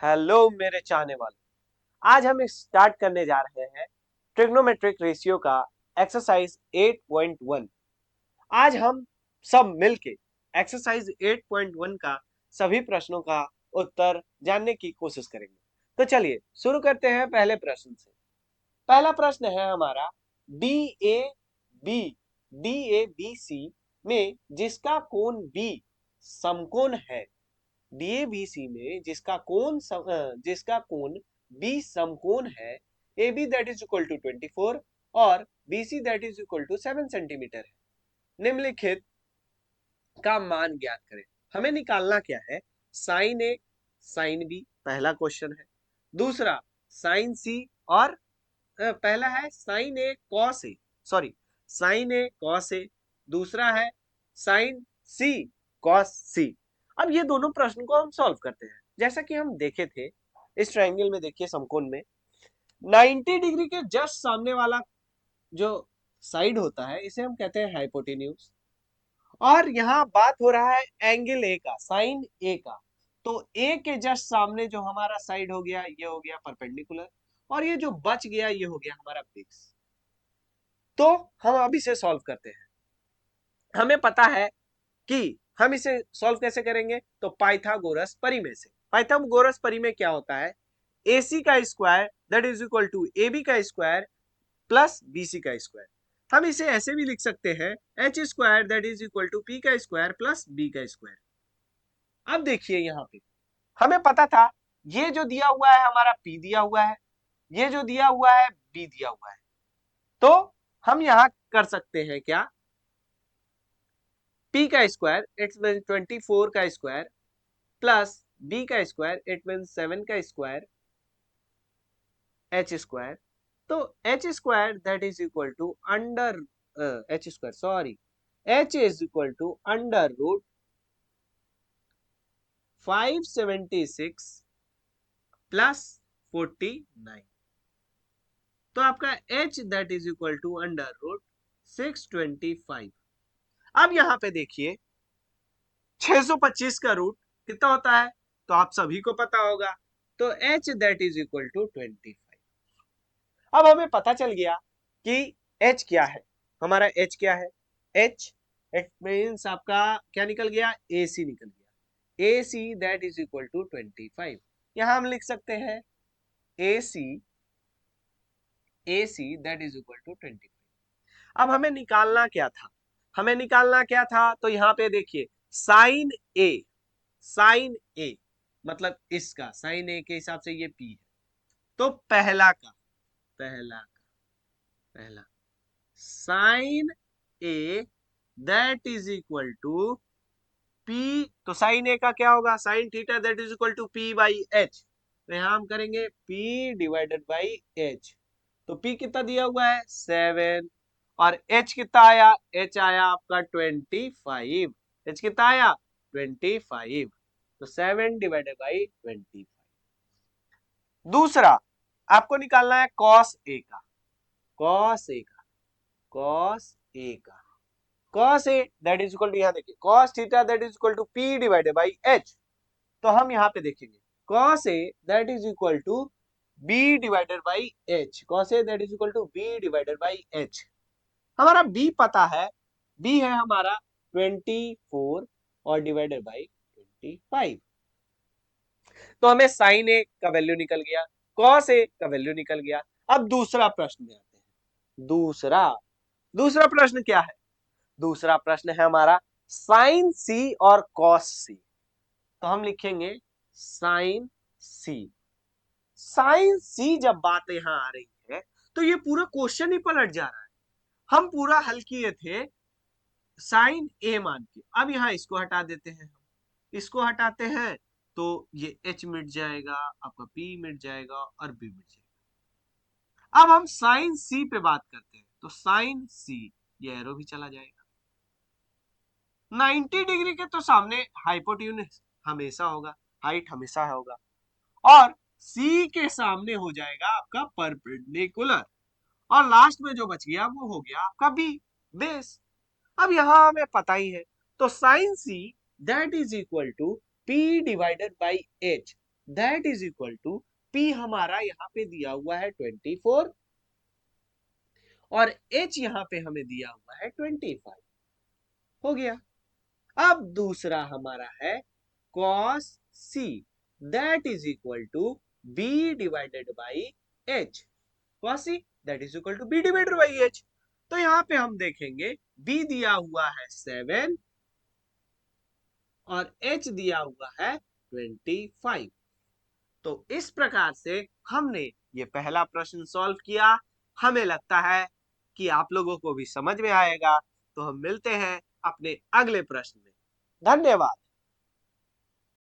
Hello मेरे चाहने वालों, आज हम स्टार्ट करने जा रहे हैं ट्रिग्नोमेट्रिक रेशियो का एक्सरसाइज 8.1। आज हम सब मिलके एक्सरसाइज 8.1 का सभी प्रश्नों का उत्तर जानने की कोशिश करेंगे। तो चलिए शुरू करते हैं पहले प्रश्न से। पहला प्रश्न है हमारा डी ए बी सी में जिसका कोण बी समकोण है। डीएबीसी में जिसका कोण बी समकोण है, A B that is equal to 24 और B C that is equal to 7 centimetre है। निम्नलिखित का मान ज्ञात करें। हमें निकालना क्या है? साइन ए साइन बी पहला क्वेश्चन है। दूसरा साइन सी और पहला है sign A cos A, sorry sine A cos A. दूसरा है साइन सी कॉस सी। अब ये दोनों प्रश्न को हम सॉल्व करते हैं। जैसा कि हम देखे थे इस ट्रायंगल में, देखिए समकोण में 90 डिग्री के जस्ट सामने वाला जो साइड होता है इसे हम कहते हैं हाइपोटेन्यूज। और यहाँ बात हो रहा है एंगल ए का, साइन ए का। तो ए के जस्ट सामने जो हमारा साइड हो गया ये हो गया परपेंडिकुलर, और ये जो बच गया ये हो गया हमारा बेस। तो हम अब इसे सॉल्व करते हैं। हमें पता है कि हम इसे सॉल्व कैसे करेंगे, तो पाइथागोरस परिमेय से। पाइथागोरस परिमेय क्या होता है? AC का square that is equal to AB का स्क्वायर प्लस BC का स्क्वायर। हम इसे ऐसे भी लिख सकते हैं H square that is equal to P का स्क्वायर प्लस B का स्क्वायर। अब देखिए यहाँ पे हमें पता था ये जो दिया हुआ है हमारा P दिया हुआ है, ये जो दिया हुआ है B दिया हुआ है। तो हम यहाँ कर सकते हैं क्या? P का स्क्वायर इट्स मीन 24 का स्क्वायर प्लस B का स्क्वायर इट मीन 7 का स्क्वायर H स्क्वायर। तो H square that is equal to under H square, sorry, H is equal to under root 576 प्लस 49। तो आपका H that is equal to under root 625। अब यहां पे देखिए 625 का रूट कितना होता है, तो आप सभी को पता होगा। तो H that is equal to 25। अब हमें पता चल गया कि H क्या है। हमारा H क्या है? H इट मीन्स आपका क्या निकल गया? AC निकल गया। AC that is equal to 25। यहां हम लिख सकते हैं AC that is equal to 25। अब हमें निकालना क्या था? हमें निकालना क्या था? तो यहाँ पे देखिए साइन ए मतलब इसका साइन ए के हिसाब से ये P है। तो पहला sine A that is equal to P। तो साइन ए का क्या होगा? Sine theta that is equal to P by H। तो यहां हम करेंगे P डिवाइडेड बाई H। तो P कितना दिया हुआ है? 7। और H कितना आया? H आया आपका 25। H कितना आया? 25। तो 7 डिवाइडेड बाई 25। दूसरा आपको निकालना है कॉस ए का। कॉस ए का कॉस ए का cos a that is equal to, यहां देखिए cos theta that is equal to P divided by H। तो हम यहां पे देखेंगे cos a that is equal to B divided by H। cos a that is equal to B divided by H। हमारा B पता है, B है हमारा 24 और डिवाइडेड बाई 25। तो हमें sin a का वैल्यू निकल गया, cos a का वैल्यू निकल गया। अब दूसरा प्रश्न में आते हैं। दूसरा प्रश्न क्या है? दूसरा प्रश्न है हमारा साइन सी और कॉस सी। तो हम लिखेंगे साइन सी। साइन सी जब बात यहां आ रही है तो ये पूरा क्वेश्चन ही पलट जा रहा है। हम पूरा हल किए थे साइन ए मान के, अब यहां इसको हटा देते हैं। हम इसको हटाते हैं तो ये H मिट जाएगा, आपका P मिट जाएगा और B मिट जाएगा। अब हम साइन सी पे बात करते हैं, तो साइन सी ये एरो भी चला जाएगा। 90 डिग्री के तो सामने हाइपोटेन्यूज हमेशा होगा, हाइट हमेशा होगा, और सी के सामने हो जाएगा आपका परपेंडिकुलर, और लास्ट में जो बच गया वो हो गया आपका बी, बेस। अब यहां हमें पता ही है, तो sine C that is equal to P divided by H। That is equal to P हमारा यहाँ पे दिया हुआ है 24 और H यहाँ पे हमें दिया हुआ है 25। हो गया। अब दूसरा हमारा है cos C that is equal to B divided by H। cos C that is equal to B divided by H। तो यहाँ पे हम देखेंगे B दिया हुआ है 7 और H दिया हुआ है 25। तो इस प्रकार से हमने ये पहला प्रश्न सॉल्व किया। हमें लगता है कि आप लोगों को भी समझ में आएगा। तो हम मिलते हैं अपने अगले प्रश्न में। धन्यवाद।